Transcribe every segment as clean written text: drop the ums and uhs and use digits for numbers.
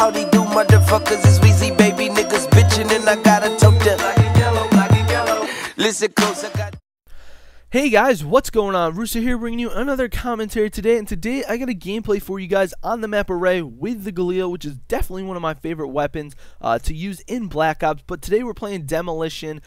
howdy do, motherfuckers. It's Weezy, baby, niggas bitchin', and I got a tote them. Black and yellow, black and yellow. Listen close, I got. Hey guys, what's going on? Rooster here, bringing you another commentary today, and today I got a gameplay for you guys on the map Array with the Galil, which is definitely one of my favorite weapons to use in Black Ops. But today we're playing Demolition.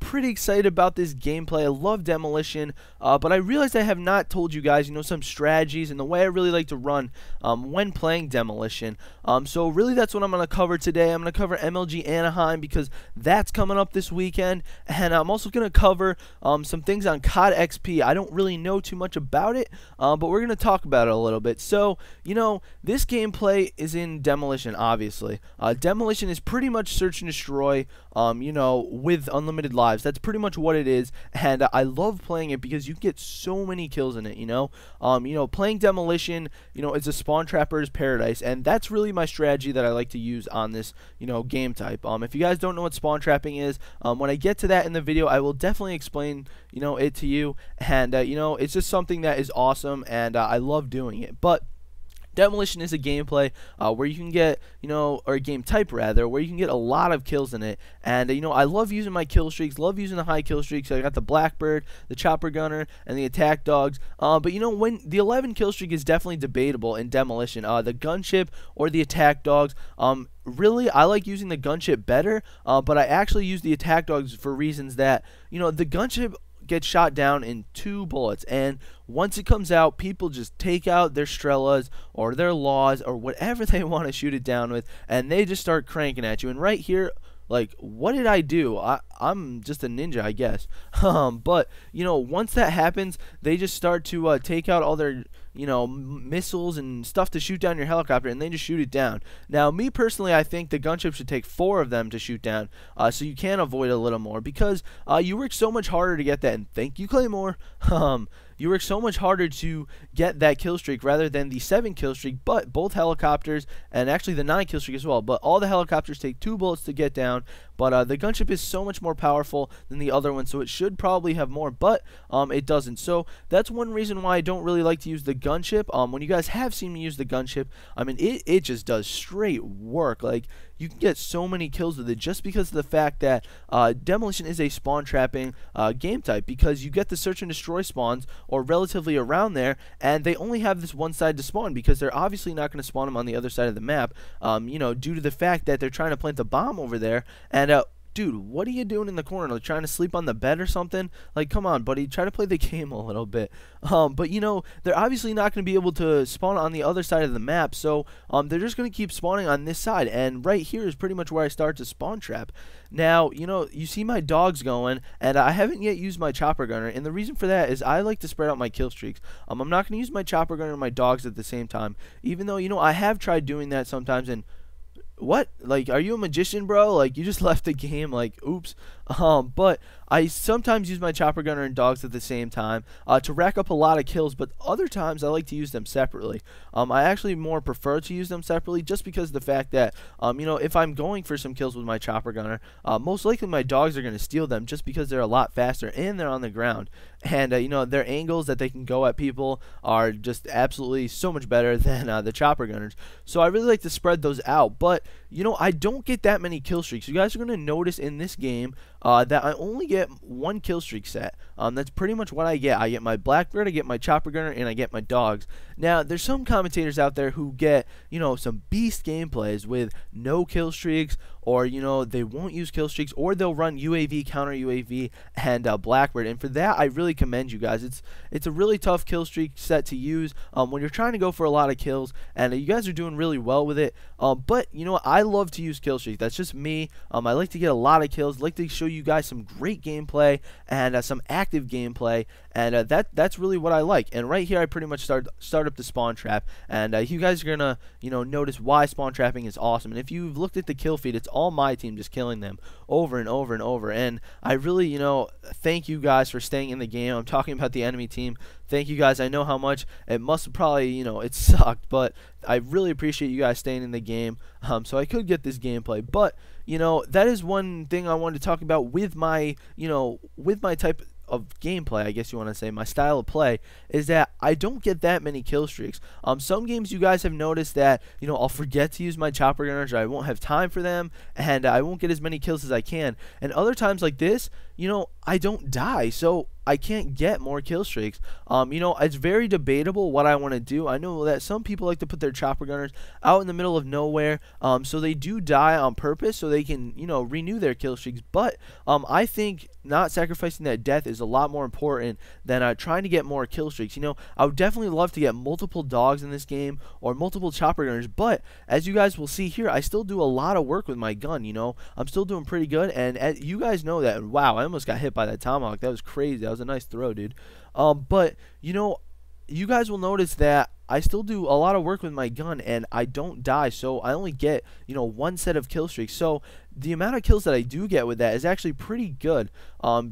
Pretty excited about this gameplay. I love Demolition, but I realized I have not told you guys, some strategies and the way I really like to run when playing Demolition. So really that's what I'm going to cover today. I'm going to cover MLG Anaheim because that's coming up this weekend, and I'm also going to cover some things on COD XP. I don't really know too much about it, but we're going to talk about it a little bit. So, this gameplay is in Demolition, obviously. Demolition is pretty much search and destroy, with unlimited lives. That's pretty much what it is, and I love playing it because you get so many kills in it, playing Demolition, it's a spawn trapper's paradise, and that's really my strategy that I like to use on this, game type. If you guys don't know what spawn trapping is, when I get to that in the video, I will definitely explain, it to you, and it's just something that is awesome, and I love doing it. But Demolition is a gameplay where you can get, or a game type rather, where you can get a lot of kills in it. And, I love using my kill streaks, love using the high kill streaks. So I got the Blackbird, the Chopper Gunner, and the Attack Dogs. But, when the 11 kill streak is definitely debatable in Demolition, the Gunship or the Attack Dogs, really, I like using the Gunship better, but I actually use the Attack Dogs for reasons that, the Gunship gets shot down in 2 bullets, and once it comes out, people just take out their Strellas or their Laws or whatever they want to shoot it down with, and they just start cranking at you. And right here, like, what did I do? I'm just a ninja, I guess. But once that happens, they just start to take out all their missiles and stuff to shoot down your helicopter, and they just shoot it down. Now, me personally, I think the Gunship should take 4 of them to shoot down, so you can avoid a little more, because you work so much harder to get that. And thank you, Claymore. You work so much harder to get that kill streak rather than the 7 kill streak, but both helicopters, and actually the 9 kill streak as well, but all the helicopters take 2 bullets to get down. But the Gunship is so much more powerful than the other one, so it should probably have more, but it doesn't. So that's one reason why I don't really like to use the Gunship. When you guys have seen me use the Gunship, I mean, it just does straight work. Like, you can get so many kills with it just because of the fact that Demolition is a spawn trapping game type, because you get the search and destroy spawns, or relatively around there, and they only have this one side to spawn because they're obviously not going to spawn them on the other side of the map, due to the fact that they're trying to plant the bomb over there. And dude, what are you doing in the corner? Like, trying to sleep on the bed or something? Like, come on, buddy, try to play the game a little bit. But they're obviously not going to be able to spawn on the other side of the map, so they're just going to keep spawning on this side, and right here is pretty much where I start to spawn trap. Now, you see my dogs going, and I haven't yet used my Chopper Gunner, and the reason for that is I like to spread out my kill streaks. I'm not going to use my Chopper Gunner and my dogs at the same time, even though, I have tried doing that sometimes. And what? Like, are you a magician, bro? Like, you just left the game, like, oops. But I sometimes use my Chopper Gunner and dogs at the same time to rack up a lot of kills, but other times I like to use them separately. I actually more prefer to use them separately just because of the fact that, if I'm going for some kills with my Chopper Gunner, most likely my dogs are going to steal them just because they're a lot faster and they're on the ground. And, their angles that they can go at people are just absolutely so much better than the Chopper Gunners. So I really like to spread those out. But, I don't get that many kill streaks. You guys are going to notice in this game that I only get 1 kill streak set. That's pretty much what I get. I get my Blackbird, I get my Chopper Gunner, and I get my dogs. Now, there's some commentators out there who get, some beast gameplays with no kill streaks, or, they won't use kill streaks, or they'll run UAV, counter UAV, and Blackbird. And for that, I really commend you guys. It's a really tough kill streak set to use when you're trying to go for a lot of kills, and you guys are doing really well with it. But, I love to use kill streaks. That's just me. I like to get a lot of kills, like to show you guys some great gameplay and some active gameplay, and that's really what I like. And right here, I pretty much start up the spawn trap, and you guys are gonna notice why spawn trapping is awesome. And if you've looked at the kill feed, it's all my team just killing them over and over and over. And I really thank you guys for staying in the game. I'm talking about the enemy team. Thank you guys. I know how much it must have probably it sucked, but I really appreciate you guys staying in the game, so I could get this gameplay. But that is one thing I wanted to talk about with my with my type gameplay, I guess you want to say, my style of play, is that I don't get that many kill streaks. Some games you guys have noticed that, you know, I'll forget to use my chopper gunners, or I won't have time for them, and I won't get as many kills as I can. And other times like this, you know, I don't die, so I can't get more kill streaks. You know, it's very debatable what I want to do. I know that some people like to put their chopper gunners out in the middle of nowhere, so they do die on purpose so they can, you know, renew their kill streaks. But I think not sacrificing that death is a lot more important than trying to get more kill streaks. You know, I would definitely love to get multiple dogs in this game or multiple chopper gunners, but as you guys will see here, I still do a lot of work with my gun. You know, I'm still doing pretty good, and as you guys know that. Wow, I almost got hit by that tomahawk. That was crazy. That was a nice throw, dude. But you know, you guys will notice that I still do a lot of work with my gun, and I don't die, so I only get, you know, one set of kill streaks. So the amount of kills that I do get with that is actually pretty good,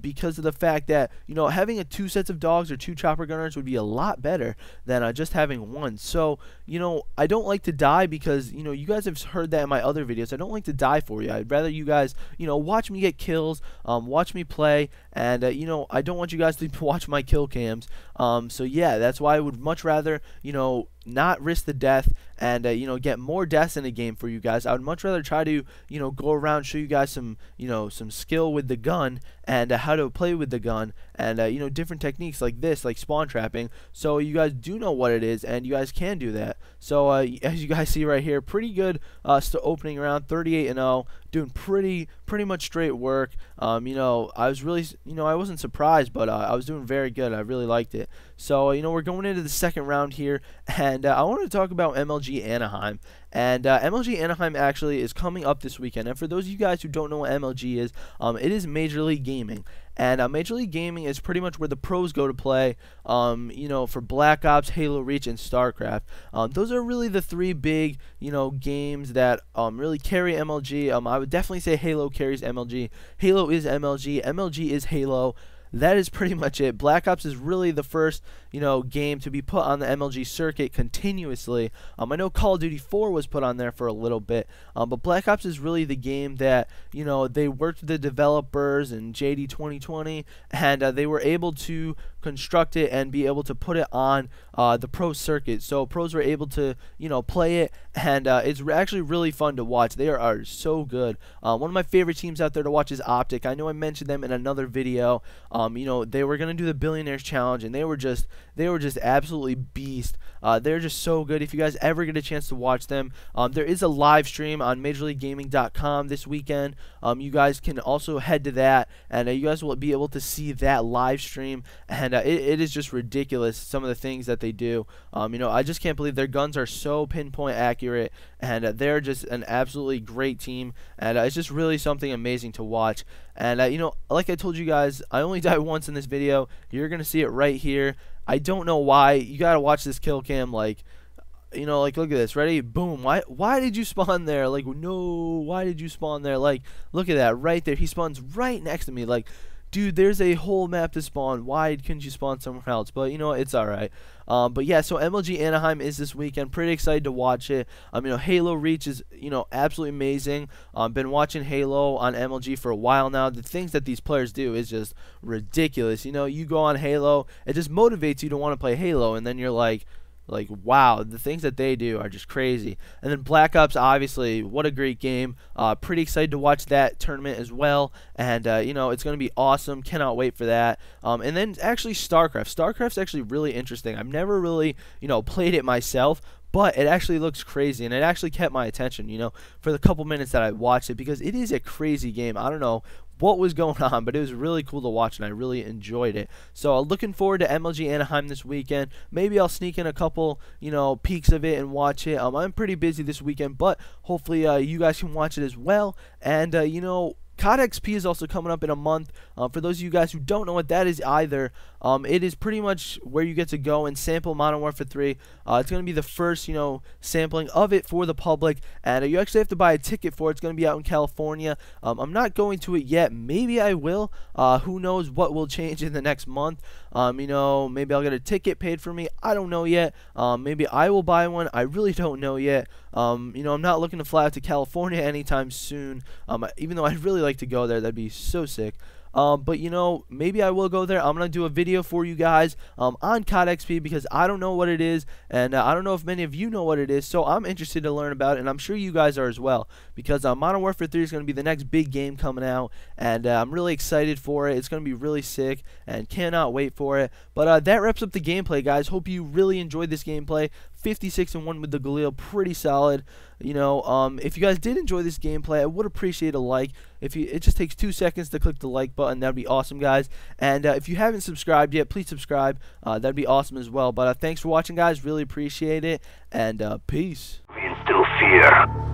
because of the fact that, you know, having two sets of dogs or 2 chopper gunners would be a lot better than just having one. So, you know, I don't like to die because, you know, you guys have heard that in my other videos. I don't like to die for you. I'd rather you guys, you know, watch me get kills, watch me play, and, you know, I don't want you guys to watch my kill cams. So yeah, that's why I would much rather, you know, not risk the death and you know, get more deaths in a game for you guys. I would much rather try to, you know, go around, show you guys some, you know, some skill with the gun and how to play with the gun, and you know, different techniques like this, like spawn trapping, so you guys do know what it is and you guys can do that. So as you guys see right here, pretty good opening round, 38-0, doing pretty much straight work. You know, I was really, you know, I wasn't surprised, but I was doing very good. I really liked it. So you know, we're going into the second round here, and I wanted to talk about MLG Anaheim. And MLG Anaheim actually is coming up this weekend. And for those of you guys who don't know what MLG is, it is Major League Gaming. And Major League Gaming is pretty much where the pros go to play, you know, for Black Ops, Halo Reach, and StarCraft. Those are really the 3 big, you know, games that really carry MLG. I would definitely say Halo carries MLG. Halo is MLG. MLG is Halo. That is pretty much it. Black Ops is really the first, you know, game to be put on the MLG circuit continuously. I know Call of Duty 4 was put on there for a little bit, but Black Ops is really the game that, you know, they worked with the developers and JD 2020, and they were able to construct it and be able to put it on the pro circuit. So pros were able to, you know, play it, and it's actually really fun to watch. They are so good. One of my favorite teams out there to watch is Optic. I know I mentioned them in another video. You know, they were gonna do the Billionaires Challenge, and they were just absolutely beast. They're just so good. If you guys ever get a chance to watch them, there is a live stream on MajorLeagueGaming.com this weekend. You guys can also head to that, and you guys will be able to see that live stream, and it is just ridiculous, some of the things that they do. You know, I just can't believe their guns are so pinpoint accurate, and they're just an absolutely great team, and it's just really something amazing to watch. And you know, like I told you guys, I only died once in this video. You're gonna see it right here. I don't know why. You gotta watch this kill cam. Like, you know, like, look at this. Ready? Boom. Why did you spawn there? Like, no. Why did you spawn there? Like, look at that right there. He spawns right next to me. Like, dude, there's a whole map to spawn. Why couldn't you spawn somewhere else? But you know, it's alright. But yeah, so MLG Anaheim is this weekend. Pretty excited to watch it. You know, Halo Reach is, you know, absolutely amazing. Been watching Halo on MLG for a while now. The things that these players do is just ridiculous. You know, you go on Halo, it just motivates you to want to play Halo, and then you're like, wow, the things that they do are just crazy. And then Black Ops, obviously, what a great game. Pretty excited to watch that tournament as well, and you know, it's going to be awesome. Cannot wait for that. And then actually StarCraft's actually really interesting. I've never really, you know, played it myself, but it actually looks crazy, and it actually kept my attention, you know, for the couple minutes that I watched it, because it is a crazy game. I don't know what was going on, but it was really cool to watch, and I really enjoyed it. So looking forward to MLG Anaheim this weekend. Maybe I'll sneak in a couple, you know, peeks of it and watch it. I'm pretty busy this weekend, but hopefully you guys can watch it as well. And you know, COD XP is also coming up in a month. For those of you guys who don't know what that is either, it is pretty much where you get to go and sample Modern Warfare 3. It's going to be the first, you know, sampling of it for the public, and you actually have to buy a ticket for it. It's going to be out in California. I'm not going to it yet. Maybe I will. Who knows what will change in the next month. You know, maybe I'll get a ticket paid for me. I don't know yet. Maybe I will buy one. I really don't know yet. You know, I'm not looking to fly out to California anytime soon. Even though I'd really like to go there, that'd be so sick. but you know, maybe I will go there. I'm gonna do a video for you guys on COD XP because I don't know what it is, and I don't know if many of you know what it is, so I'm interested to learn about it, and I'm sure you guys are as well, because Modern Warfare 3 is going to be the next big game coming out, and I'm really excited for it. It's going to be really sick and cannot wait for it. But that wraps up the gameplay, guys. Hope you really enjoyed this gameplay. 56-1 with the Galil, pretty solid. You know, if you guys did enjoy this gameplay, I would appreciate a like. It just takes 2 seconds to click the like button. That'd be awesome, guys. And if you haven't subscribed yet, please subscribe. That'd be awesome as well. But thanks for watching, guys. Really appreciate it. And peace. We instill fear.